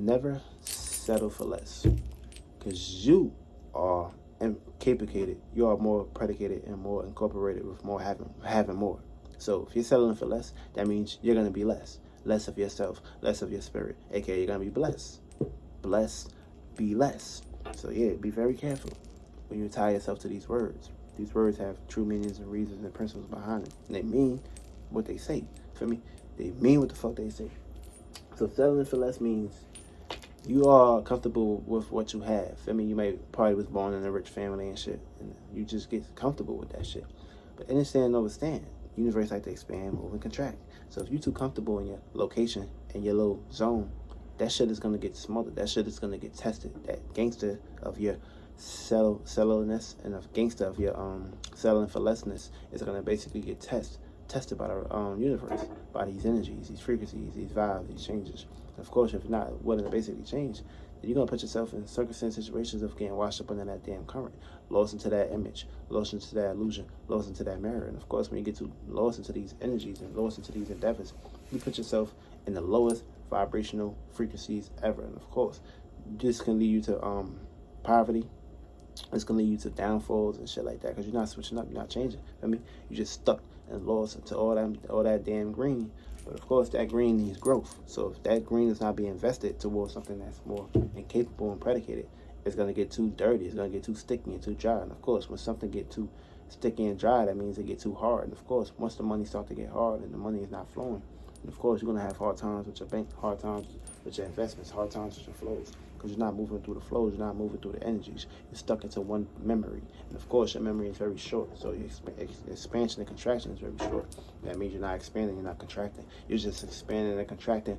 never settle for less, because you are capable. You are more predicated and more incorporated with more having more. So if you're settling for less, that means you're gonna be less of yourself, less of your spirit. AKA, you're gonna be blessed, be less. So yeah, be very careful when you tie yourself to these words. These words have true meanings and reasons and principles behind them, and they mean what they say. For me, they mean what the fuck they say. So settling for less means you are comfortable with what you have. I mean, you probably was born in a rich family and shit, and you just get comfortable with that shit. But understand and understand, universe like to expand, move, and contract. So if you're too comfortable in your location and your little zone, that shit is gonna get smothered. That shit is gonna get tested. That gangster of your sellowness and of gangster of your selling for lessness is gonna basically get tested by the universe, by these energies, these frequencies, these vibes, these changes. Of course, if you're not willing to basically change, then you're going to put yourself in circumstances, situations of getting washed up under that damn current, lost into that image, lost into that illusion, lost into that mirror. And of course, when you get too lost into these energies and lost into these endeavors, you put yourself in the lowest vibrational frequencies ever. And of course, this can lead you to poverty. It's going to lead you to downfalls and shit like that, because you're not switching up, you're not changing. I mean, you're just stuck and lost into all that damn green. But of course, that green needs growth. So if that green is not being invested towards something that's more incapable and predicated, it's going to get too dirty. It's going to get too sticky and too dry. And of course, when something get too sticky and dry, that means it get too hard. And of course, once the money starts to get hard and the money is not flowing, and of course, you're going to have hard times with your bank, hard times with your investments, hard times with your flows. Because you're not moving through the flows, you're not moving through the energies. You're stuck into one memory. And of course, your memory is very short. So your expansion and contraction is very short. That means you're not expanding, you're not contracting. You're just expanding and contracting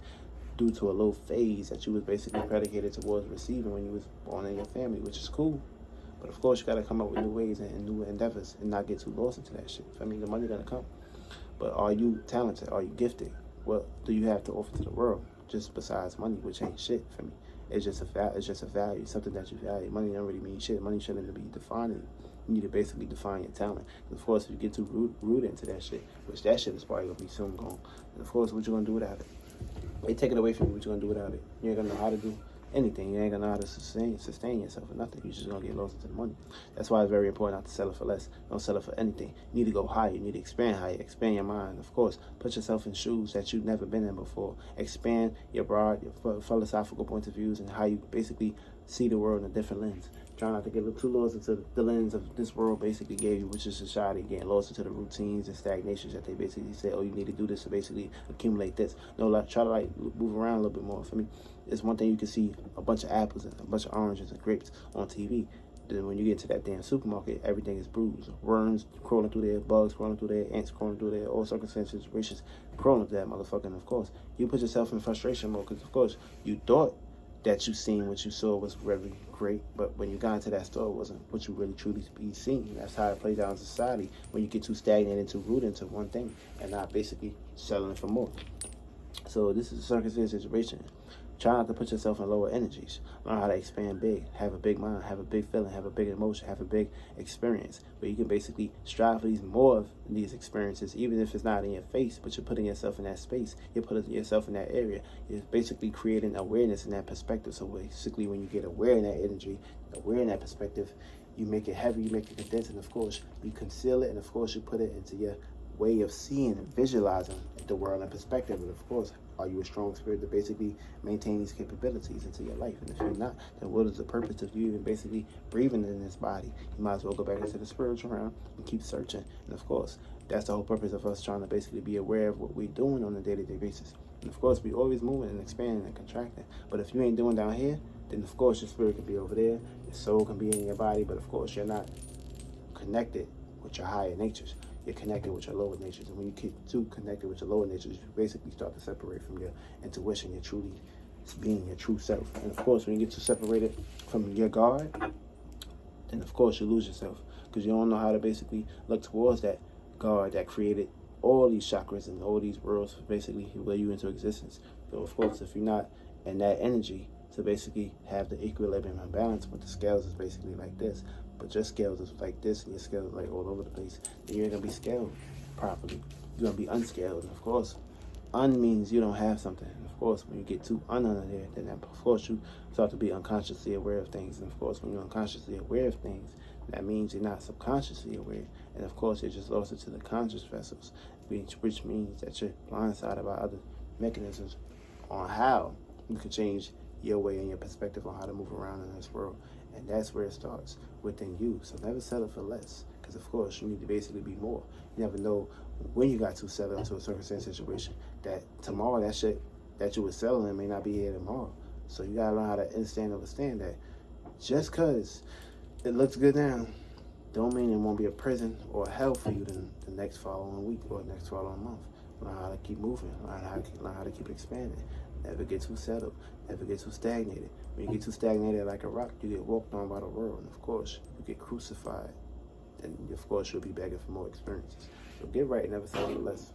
due to a low phase that you was basically predicated towards receiving when you was born in your family, which is cool. But of course, you got to come up with new ways and new endeavors and not get too lost into that shit. I mean, the money's going to come. But are you talented? Are you gifted? What do you have to offer to the world? Just besides money, which ain't shit for me. It's just a value, something that you value. Money don't really mean shit. Money shouldn't be defining. You need to basically define your talent. And of course, if you get too rooted into that shit, which that shit is probably gonna be soon gone. And of course, what you gonna do without it? They take it away from you. What you gonna do without it? You ain't gonna know how to do anything. You ain't gonna know how to sustain yourself or nothing. You're just gonna get lost into the money. That's why it's very important not to settle for less. Don't settle for anything. You need to go higher. You need to expand higher. Expand your mind. Of course, put yourself in shoes that you've never been in before. Expand your broad, your philosophical points of views and how you basically see the world in a different lens. Try not to get too lost into the lens of this world basically gave you, which is society, getting lost into the routines and stagnations that they basically say, oh, you need to do this to basically accumulate this. No, try to move around a little bit more. For me, it's one thing you can see a bunch of apples and a bunch of oranges and grapes on TV. Then when you get to that damn supermarket, everything is bruised. Worms crawling through there, bugs crawling through there, ants crawling through there, all circumstances, situations crawling through that motherfucker. And of course, you put yourself in frustration mode because, of course, you thought that you seen what you saw was really great, but when you got into that store, it wasn't what you really truly be seeing. That's how it plays out in society when you get too stagnant and too rooted into one thing and not basically settling for more. So this is a circumstance situation. Try not to put yourself in lower energies. Learn how to expand big. Have a big mind. Have a big feeling. Have a big emotion. Have a big experience. Where you can basically strive for more of these experiences, even if it's not in your face, but you're putting yourself in that space. You're putting yourself in that area. You're basically creating awareness in that perspective. So basically, when you get aware in that energy, aware in that perspective, you make it heavy, you make it condensed, and of course, you conceal it, and of course, you put it into your way of seeing and visualizing the world in perspective. And of course, are you a strong spirit to basically maintain these capabilities into your life? And if you're not, then what is the purpose of you even basically breathing in this body? You might as well go back into the spiritual realm and keep searching. And of course, that's the whole purpose of us trying to basically be aware of what we're doing on a day-to-day basis. And of course, we always moving and expanding and contracting. But if you ain't doing down here, then of course your spirit can be over there, your soul can be in your body, but of course you're not connected with your higher natures. You're connected with your lower natures. And when you get too connected with your lower natures, you basically start to separate from your intuition, your truly being, your true self. And of course, when you get too separated from your God, then of course you lose yourself because you don't know how to basically look towards that God that created all these chakras and all these worlds basically will you into existence. So of course, if you're not in that energy to basically have the equilibrium and balance, but the scales is basically like this, but your scales is like this and your scales is like all over the place, then you ain't gonna be scaled properly. You're gonna be unscaled. And of course, un means you don't have something. And of course, when you get too under there, then of course you start to be unconsciously aware of things. And of course, when you're unconsciously aware of things, that means you're not subconsciously aware. And of course, you're just lost into the conscious vessels, which means that you're blindsided by other mechanisms on how you can change your way and your perspective on how to move around in this world. And that's where it starts, within you. So never settle for less, because of course you need to basically be more. You never know when you got to settle into a circumstance situation that tomorrow that shit that you were settling may not be here tomorrow. So you gotta learn how to understand that just cause it looks good now don't mean it won't be a prison or a hell for you the next following week or next following month. Learn how to keep moving, learn how to keep expanding. Never get too settled, never get too stagnated. When you get too stagnated like a rock, you get walked on by the world, and of course, you get crucified. Then of course you'll be begging for more experiences. So get right, never settle for less.